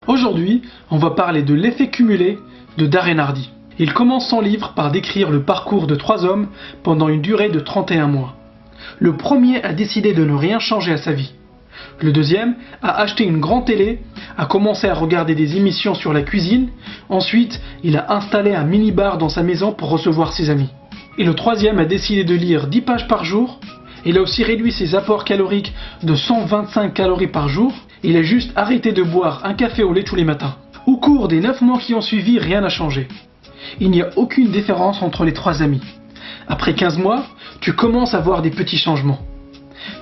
Aujourd'hui, on va parler de l'effet cumulé de Darren Hardy. Il commence son livre par décrire le parcours de 3 hommes pendant une durée de 31 mois. Le premier a décidé de ne rien changer à sa vie. Le deuxième a acheté une grande télé, a commencé à regarder des émissions sur la cuisine. Ensuite, il a installé un mini-bar dans sa maison pour recevoir ses amis. Et le troisième a décidé de lire 10 pages par jour. Il a aussi réduit ses apports caloriques de 125 calories par jour. Il a juste arrêté de boire un café au lait tous les matins. Au cours des 9 mois qui ont suivi, rien n'a changé. Il n'y a aucune différence entre les 3 amis. Après 15 mois, tu commences à voir des petits changements.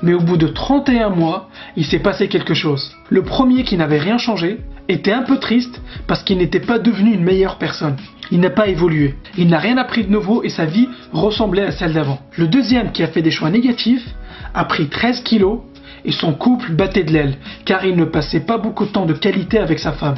Mais au bout de 31 mois, il s'est passé quelque chose. Le premier, qui n'avait rien changé, était un peu triste parce qu'il n'était pas devenu une meilleure personne. Il n'a pas évolué. Il n'a rien appris de nouveau et sa vie ressemblait à celle d'avant. Le deuxième, qui a fait des choix négatifs, a pris 13 kilos et son couple battait de l'aile car il ne passait pas beaucoup de temps de qualité avec sa femme.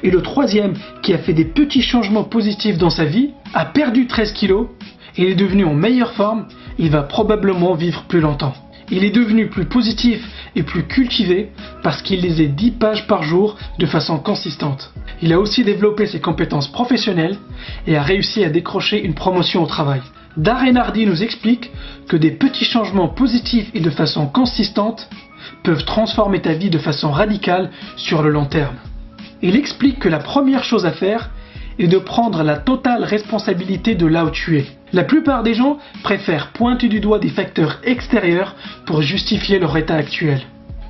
Et le troisième, qui a fait des petits changements positifs dans sa vie, a perdu 13 kilos et est devenu en meilleure forme. Il va probablement vivre plus longtemps. Il est devenu plus positif et plus cultivé parce qu'il lisait 10 pages par jour de façon consistante. Il a aussi développé ses compétences professionnelles et a réussi à décrocher une promotion au travail. Darren Hardy nous explique que des petits changements positifs et de façon consistante peuvent transformer ta vie de façon radicale sur le long terme. Il explique que la première chose à faire est de prendre la totale responsabilité de là où tu es. La plupart des gens préfèrent pointer du doigt des facteurs extérieurs pour justifier leur état actuel,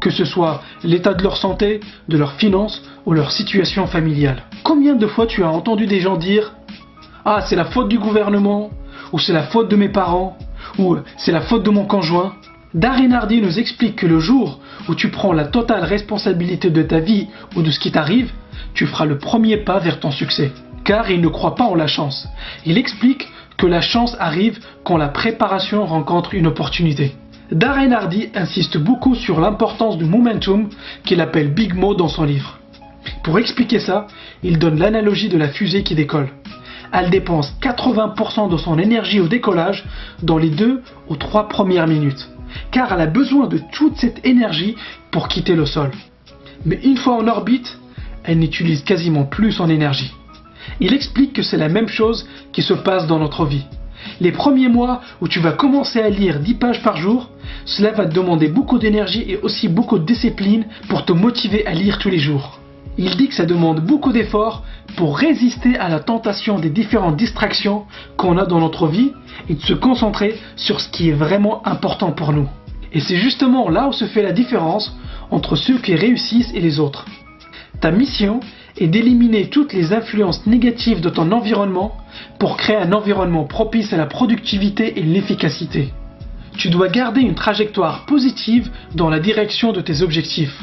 que ce soit l'état de leur santé, de leurs finances ou leur situation familiale. Combien de fois tu as entendu des gens dire « Ah, c'est la faute du gouvernement » ou « c'est la faute de mes parents » ou « c'est la faute de mon conjoint ». Darren Hardy nous explique que le jour où tu prends la totale responsabilité de ta vie ou de ce qui t'arrive, tu feras le premier pas vers ton succès. Car il ne croit pas en la chance. Il explique que la chance arrive quand la préparation rencontre une opportunité. Darren Hardy insiste beaucoup sur l'importance du momentum qu'il appelle Big Mo dans son livre. Pour expliquer ça, il donne l'analogie de la fusée qui décolle. Elle dépense 80% de son énergie au décollage dans les 2 ou 3 premières minutes, car elle a besoin de toute cette énergie pour quitter le sol. Mais une fois en orbite, elle n'utilise quasiment plus son énergie. Il explique que c'est la même chose qui se passe dans notre vie. Les premiers mois où tu vas commencer à lire 10 pages par jour, cela va te demander beaucoup d'énergie et aussi beaucoup de discipline pour te motiver à lire tous les jours. Il dit que ça demande beaucoup d'efforts pour résister à la tentation des différentes distractions qu'on a dans notre vie et de se concentrer sur ce qui est vraiment important pour nous. Et c'est justement là où se fait la différence entre ceux qui réussissent et les autres. Ta mission est d'éliminer toutes les influences négatives de ton environnement pour créer un environnement propice à la productivité et l'efficacité. Tu dois garder une trajectoire positive dans la direction de tes objectifs.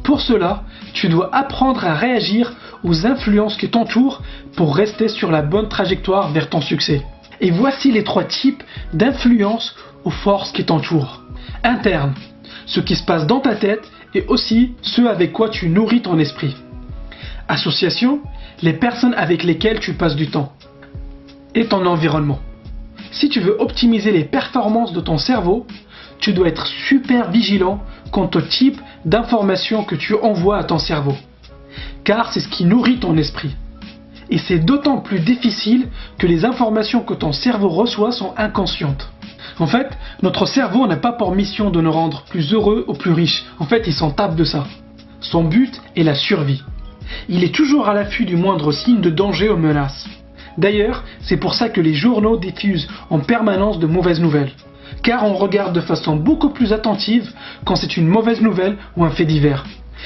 Pour cela, tu dois apprendre à réagir aux influences qui t'entourent pour rester sur la bonne trajectoire vers ton succès. Et voici les 3 types d'influences aux forces qui t'entourent. Interne, ce qui se passe dans ta tête et aussi ceux avec quoi tu nourris ton esprit. Association, les personnes avec lesquelles tu passes du temps. Et ton environnement. Si tu veux optimiser les performances de ton cerveau, tu dois être super vigilant quant au type d'informations que tu envoies à ton cerveau. Car c'est ce qui nourrit ton esprit. Et c'est d'autant plus difficile que les informations que ton cerveau reçoit sont inconscientes. En fait, notre cerveau n'a pas pour mission de nous rendre plus heureux ou plus riches. En fait, il s'en tape de ça. Son but est la survie. Il est toujours à l'affût du moindre signe de danger ou menace. D'ailleurs, c'est pour ça que les journaux diffusent en permanence de mauvaises nouvelles. Car on regarde de façon beaucoup plus attentive quand c'est une mauvaise nouvelle ou un fait divers.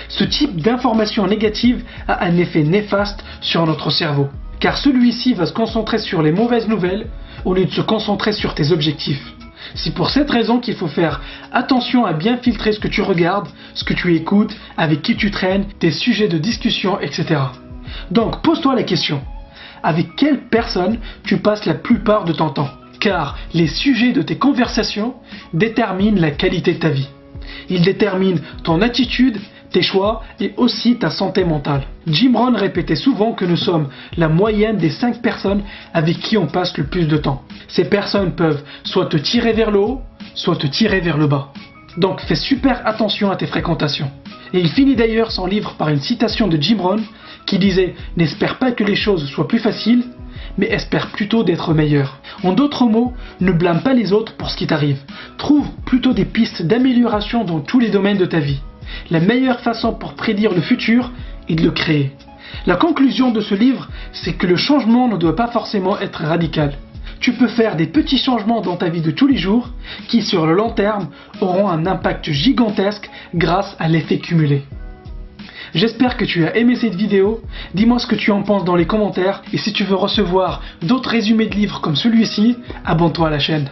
Ce type d'information négative a un effet néfaste sur notre cerveau. Car celui-ci va se concentrer sur les mauvaises nouvelles au lieu de se concentrer sur tes objectifs. C'est pour cette raison qu'il faut faire attention à bien filtrer ce que tu regardes, ce que tu écoutes, avec qui tu traînes, tes sujets de discussion, etc. Donc pose-toi la question, avec quelle personne tu passes la plupart de ton temps? Car les sujets de tes conversations déterminent la qualité de ta vie. Ils déterminent ton attitude, tes choix et aussi ta santé mentale. Jim Rohn répétait souvent que nous sommes la moyenne des 5 personnes avec qui on passe le plus de temps. Ces personnes peuvent soit te tirer vers le haut, soit te tirer vers le bas. Donc fais super attention à tes fréquentations. Et il finit d'ailleurs son livre par une citation de Jim Rohn qui disait « N'espère pas que les choses soient plus faciles, mais espère plutôt d'être meilleur ». En d'autres mots, ne blâme pas les autres pour ce qui t'arrive. Trouve plutôt des pistes d'amélioration dans tous les domaines de ta vie. La meilleure façon pour prédire le futur est de le créer. La conclusion de ce livre, c'est que le changement ne doit pas forcément être radical. Tu peux faire des petits changements dans ta vie de tous les jours qui, sur le long terme, auront un impact gigantesque grâce à l'effet cumulé. J'espère que tu as aimé cette vidéo, dis-moi ce que tu en penses dans les commentaires et si tu veux recevoir d'autres résumés de livres comme celui-ci, abonne-toi à la chaîne.